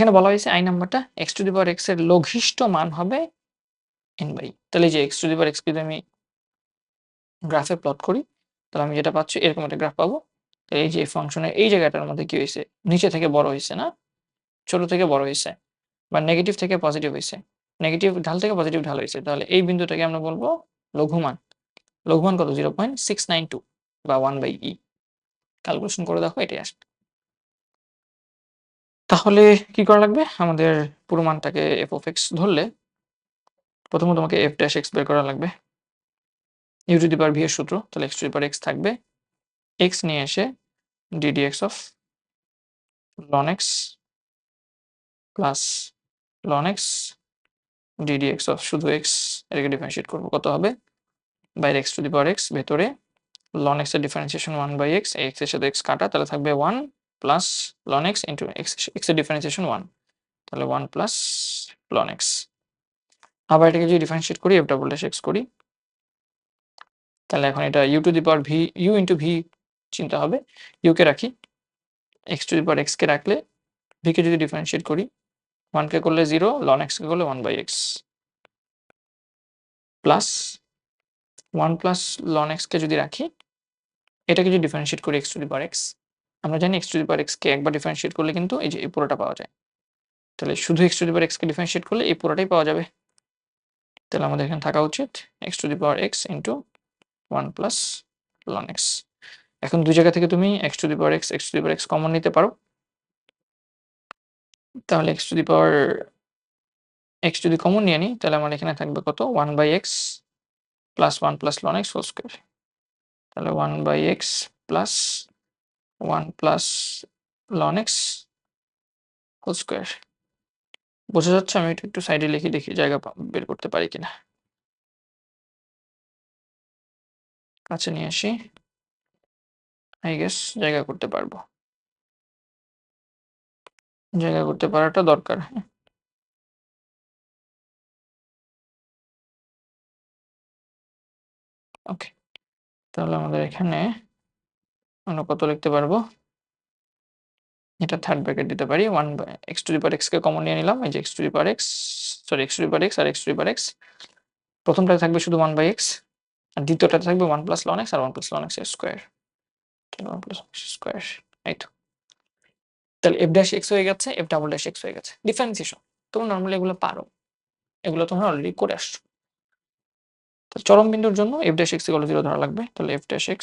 এখানে বলা হয়েছে i নাম্বারটা x to the power x এর লঘিষ্ঠ মান হবে n/e। তাহলে এই যে x to the power x কে যদি আমি গ্রাফে প্লট করি, তাহলে আমি যেটা পাচ্ছি এরকম একটা গ্রাফ পাবো। তো এই যে ফাংশনের এই জায়গাটার মধ্যে কি হইছে? নিচে থেকে বড় হইছে না? ছোট থেকে বড় হইছে বা নেগেটিভ থেকে পজিটিভ হইছে। নেগেটিভ ঢাল থেকে পজিটিভ ঢাল হইছে। তাহলে এই বিন্দুটাকে আমরা বলব লঘুমান। লঘুমান কত? 0.692 বা 1/e। ক্যালকুলেশন করে দেখো এটাই আসবে। তাহলে কি করা লাগবে? আমাদের পুরো মানটাকে f of x ধরলে প্রথমত তোমাকে f dash x বের করা লাগবে। u two the power v এর সূত্র। তাহলে x to the power x থাকবে। x নিয়ে এসে d dx of ln x plus ln x d dx of শুধু x এটাকে ডিফারেনশিয়েট করব। কত হবে? বাইরে x to the power x, ভেতরে ln x এর ডিফারেন্সিয়েশন 1/x, x এর সাথে x কাটা, তাহলে থাকবে 1 plus ln x into x এর ডিফারেন্সিয়েশন 1, তাহলে 1 প্লাস ln x। আবার এটাকে যদি ডিফারেন্সিয়েট করি f ডাবল ড্যাশ x করি, তাহলে এখন এটা u two the power v, u into v চিন্তা হবে। u কে রাখি, x to the power x কে রাখলে v কে যদি ডিফারেন্সিয়েট করি, 1 কে করলে 0, ln x কে করলে 1/x plus 1 plus ln x কে যদি রাখি, এটাকে যদি ডিফারেন্সিয়েট করি x to the power x, আমরা জানি x to the power x কে একবার ডিফারেন্সিয়েট করলে কিন্তু এই যে এই পুরোটা পাওয়া যায়। তাহলে শুধু x to the power x K differentiate করলে এই পুরোটাই পাওয়া যাবে। তাহলে আমাদের এখানে থাকা উচিত x to the power x into 1 plus ln x। এখন দুই জায়গা থেকে তুমি x to the power x to the power x common নিতে পারো। তাহলে x to the power x যদি কমন নিয়ে নিই, তাহলে আমার এখানে থাকবে কত? 1/x plus 1 plus ln x whole square. তাহলে 1/x plus 1 plus ln x whole square. বোঝা যাচ্ছে? আমি এটা একটু সাইডে লিখে দেখি জায়গা বের করতে পারি কিনা। কাছে নিয়ে আসি। আই গেস জায়গা করতে পারবো। জায়গা করতে পারাটা দরকার। হ্যাঁ, ওকে। তাহলে আমাদের এখানে আমরা কত লিখতে পারবো? এটা থার্ড ব্র্যাকেট দিতে পারি। 1/x to the power x কে কমন নিয়ে নিলাম। এই যে x to the power x, sorry x to the power x আর x to the power x। প্রথমটায় থাকবে শুধু 1/x আর দ্বিতীয়টাতে থাকবে 1 প্লাস ln x আর 1 প্লাস ln x এর স্কয়ার। 1 plus x square. এই তো। তাহলে f ড্যাশ x হয়ে গেছে, f ডাবল ড্যাশ x হয়ে গেছে। ডিফারেন্সিয়েশন। তোমরা নরমালি এগুলো পারো। এগুলো তোমরা অলরেডি করে আসছো। তো চরম বিন্দুর জন্য f dash x equal two 0 ধরা লাগবে। তাহলে f dash x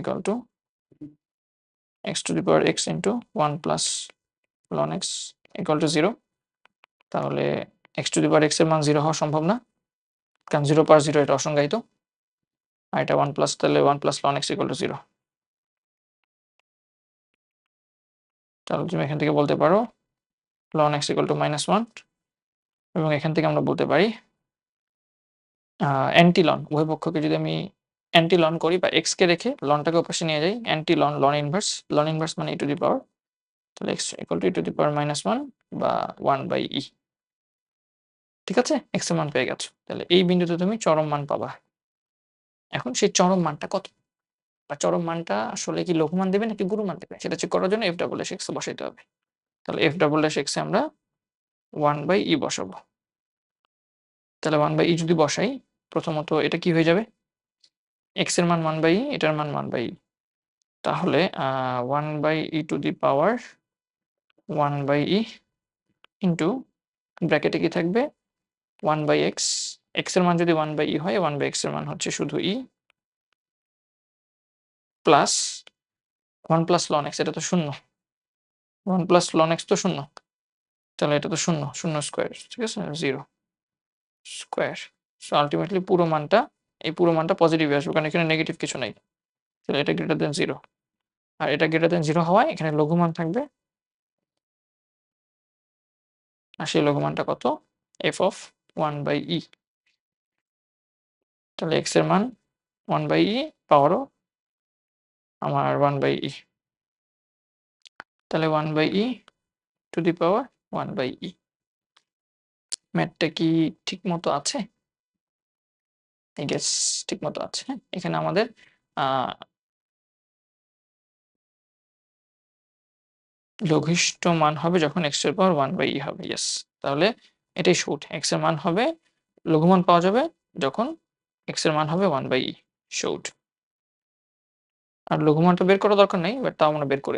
equal two x to the power x into 1 plus ln x equal two 0। তাহলে x to the power x এর মান 0 হওয়া সম্ভব না। কারণ 0 পাওয়ার 0 এটা অসংজ্ঞায়িত। আর এটা 1 প্লাস, তাহলে 1 plus ln x equal two 0। তাহলে তুমি এখান থেকে বলতে পারো ln x ইকুয়াল টু -1 এবং এখান থেকে আমরা বলতে পারি অ্যান্টি লন, উভয় পক্ষকে যদি আমি অ্যান্টি লন করি বা x কে রেখে লনটাকে ওপাশে নিয়ে যাই, অ্যান্টি লন, লন ইনভার্স মানে e টু দি পাওয়ার, তাহলে x equal to e to the power -1 বা 1/e। ঠিক আছে? x এর মান পেয়ে গেছো। তাহলে এই বিন্দুতে তুমি চরম মান পাবা। এখন সেই চরম মানটা কত? বা চরম মানটা আসলে কি লঘু মান দেবে নাকি গুরু মান দেবে? সেটা চেক করার জন্য f ডাবল ড্যাশ x বসাইতে হবে। তাহলে f ডাবল ড্যাশ x এ আমরা 1/e বসাবো। তাহলে 1/e যদি বসাই, প্রথমত এটা কি হয়ে যাবে? x এর মান 1/e, এটার মান 1/e। তাহলে 1/e two the power 1/e into ব্র্যাকেটে কি থাকবে? 1/x। x এর মান যদি 1/e হয়, 1/x এর মান হচ্ছে শুধু e plus 1 plus ln x, এটা তো 0। 1 প্লাস ln x তো 0। তাহলে এটা তো 0, 0 স্কয়ার। ঠিক আছে? 0 স্কয়ার। সো আল্টিমেটলি পুরো মানটা, এই পুরো মানটা পজিটিভ আসবে কারণ এখানে নেগেটিভ কিছু নাই। তাহলে এটা গ্রেটার দ্যান 0। আর এটা গ্রেটার দ্যান 0 হওয়ায় এখানে লঘুমান থাকবে। আর সেই লঘুমানটা কত? f of 1/e। তাহলে x এর মান 1/e পাওয়ারও আমার 1/e। তাহলে 1/e two the power 1/e। ম্যাথটা কি ঠিক মতো আছে? আই গেস ঠিক মতো আছে। হ্যাঁ? এখানে আমাদের আ লঘিষ্ঠ মান হবে যখন x এর পাওয়ার 1/e হবে। ইয়েস! তাহলে এটাই শুট। x এর মান হবে লঘুমান পাওয়া যাবে যখন x এর মান হবে 1/e শুট। আর লঘুমানটা বের করার দরকার নাই। বাট তাও আমরা বের করে দিই।